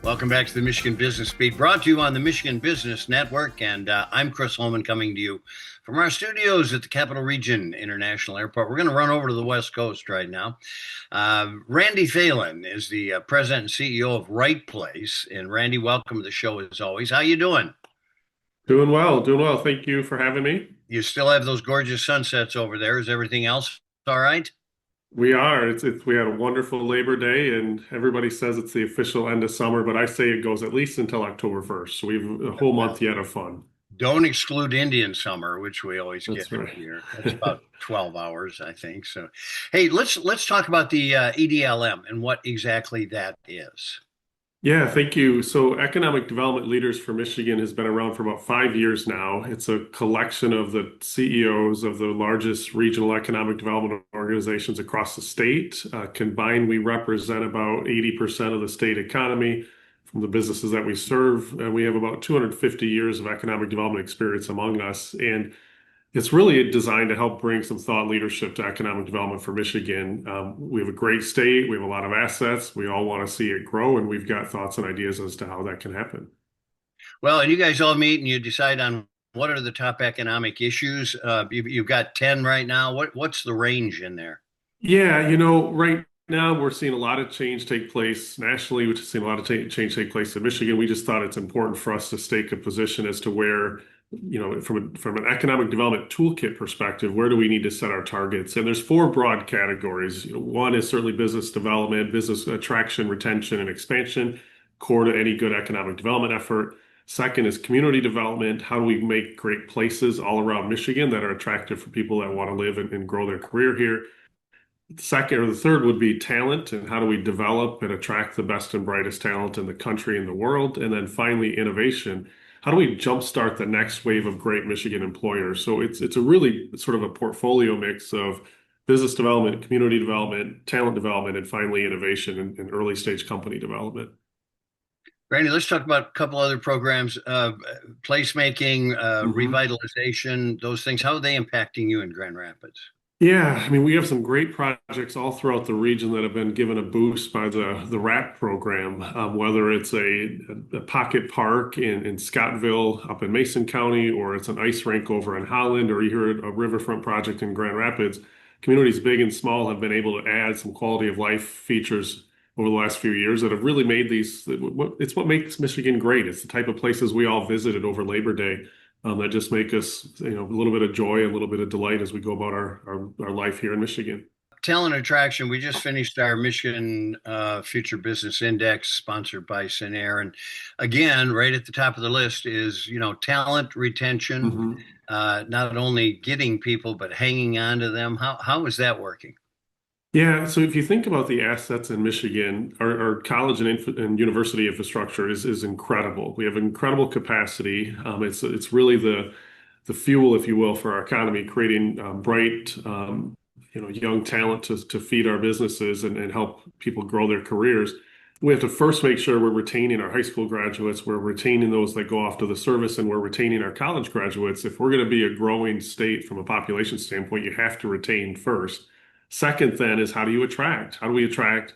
Welcome back to the Michigan Business Beat, brought to you on the Michigan Business Network. And I'm Chris Holman, coming to you from our studios at the Capital Region International Airport. We're going to run over to the West Coast right now. Randy Thelen is the president and CEO of Right Place. And Randy, welcome to the show as always. How you doing? Doing well, doing well. Thank you for having me. You still have those gorgeous sunsets over there. Is everything else all right? We are. We had a wonderful Labor Day, and everybody says it's the official end of summer, but I say it goes at least until October 1st. So we have a whole month yet of fun. Don't exclude Indian summer, which we always get That's every right. year. That's about 12 hours, I think. So, hey, let's talk about the EDLM and what exactly that is. Yeah, thank you. So, Economic Development Leaders for Michigan has been around for about 5 years now. It's a collection of the CEOs of the largest regional economic development organizations across the state. Combined, we represent about 80% of the state economy from the businesses that we serve. And we have about 250 years of economic development experience among us. And it's really designed to help bring some thought leadership to economic development for Michigan. We have a great state. We have a lot of assets. We all want to see it grow, and we've got thoughts and ideas as to how that can happen. Well, and you guys all meet and you decide on what are the top economic issues. You've got 10 right now. What's the range in there? Yeah, right now we're seeing a lot of change take place nationally. We're seeing a lot of change take place in Michigan. We just thought it's important for us to stake a position as to where, from an economic development toolkit perspective, where do we need to set our targets? And there's four broad categories. One is certainly business development, business attraction, retention, and expansion, core to any good economic development effort. Second is community development. How do we make great places all around Michigan that are attractive for people that want to live and grow their career here? Second or the third would be talent, and how do we develop and attract the best and brightest talent in the country and the world? And then finally, innovation. How do we jumpstart the next wave of great Michigan employers? So it's a really sort of a portfolio mix of business development, community development, talent development, and finally innovation and early stage company development. Randy, let's talk about a couple other programs, placemaking, Mhm. revitalization, those things. How are they impacting you in Grand Rapids? Yeah, I mean, we have some great projects all throughout the region that have been given a boost by the RAP program, whether it's a pocket park in Scottville up in Mason County, or it's an ice rink over in Holland, or you hear a riverfront project in Grand Rapids. Communities big and small have been able to add some quality of life features over the last few years that have really made it's what makes Michigan great. It's the type of places we all visited over Labor Day that just make us, a little bit of joy, a little bit of delight as we go about our life here in Michigan. Talent attraction. We just finished our Michigan Future Business Index, sponsored by Sinair, and again, right at the top of the list is talent retention. Mhm. Not only getting people but hanging on to them. How is that working? Yeah, so if you think about the assets in Michigan, our college and university infrastructure is incredible. We have incredible capacity. It's really the fuel, if you will, for our economy, creating bright, young talent to feed our businesses and help people grow their careers. We have to first make sure we're retaining our high school graduates, we're retaining those that go off to the service, and we're retaining our college graduates. If we're going to be a growing state from a population standpoint, you have to retain first. Second, then, is how do you attract? How do we attract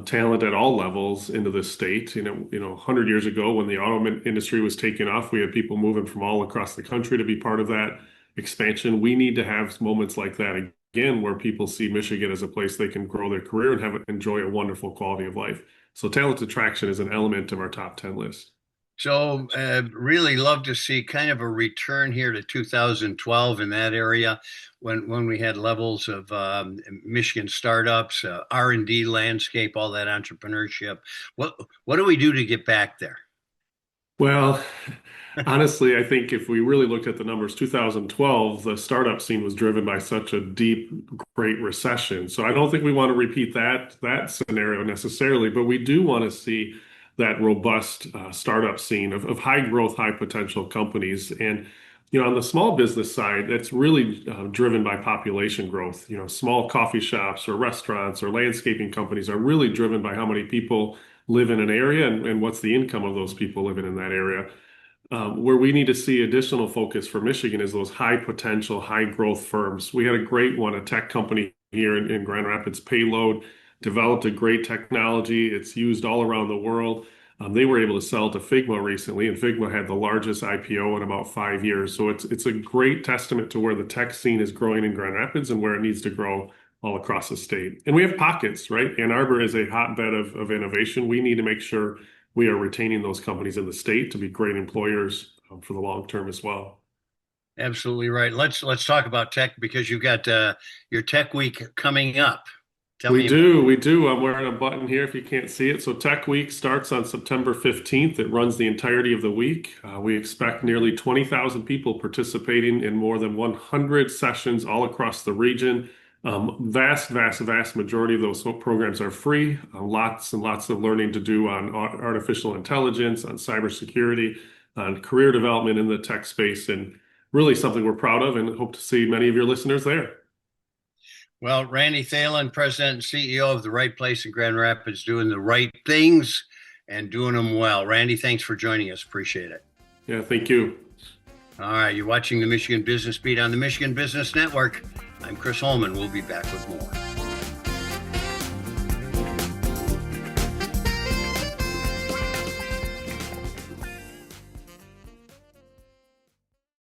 talent at all levels into this state? 100 years ago, when the auto industry was taking off, we had people moving from all across the country to be part of that expansion. We need to have moments like that again, where people see Michigan as a place they can grow their career and enjoy a wonderful quality of life. So, talent attraction is an element of our top 10 list. So, really love to see kind of a return here to 2012 in that area, when we had levels of Michigan startups, R&D landscape, all that entrepreneurship. What do we do to get back there? Well, honestly, I think if we really looked at the numbers, 2012, the startup scene was driven by such a deep, great recession. So I don't think we want to repeat that scenario necessarily, but we do want to see that robust startup scene of high growth, high potential companies. And on the small business side, that's really driven by population growth. Small coffee shops or restaurants or landscaping companies are really driven by how many people live in an area and what's the income of those people living in that area. Where we need to see additional focus for Michigan is those high potential, high growth firms. We had a great one, a tech company here in Grand Rapids, Payload, developed a great technology. It's used all around the world. They were able to sell to Figma recently, and Figma had the largest IPO in about 5 years. So it's a great testament to where the tech scene is growing in Grand Rapids and where it needs to grow all across the state. And we have pockets, right? Ann Arbor is a hotbed of innovation. We need to make sure we are retaining those companies in the state to be great employers for the long term as well. Absolutely right. Let's talk about tech because you've got your Tech Week coming up. Tell me. We do. I'm wearing a button here if you can't see it. So Tech Week starts on September 15th. It runs the entirety of the week. We expect nearly 20,000 people participating in more than 100 sessions all across the region. Vast majority of those programs are free. Lots and lots of learning to do on artificial intelligence, on cybersecurity, on career development in the tech space, and really something we're proud of and hope to see many of your listeners there. Well, Randy Thelen, President and CEO of The Right Place in Grand Rapids, doing the right things and doing them well. Randy, thanks for joining us. Appreciate it. Yeah, thank you. All right, you're watching the Michigan Business Beat on the Michigan Business Network. I'm Chris Holman. We'll be back with more.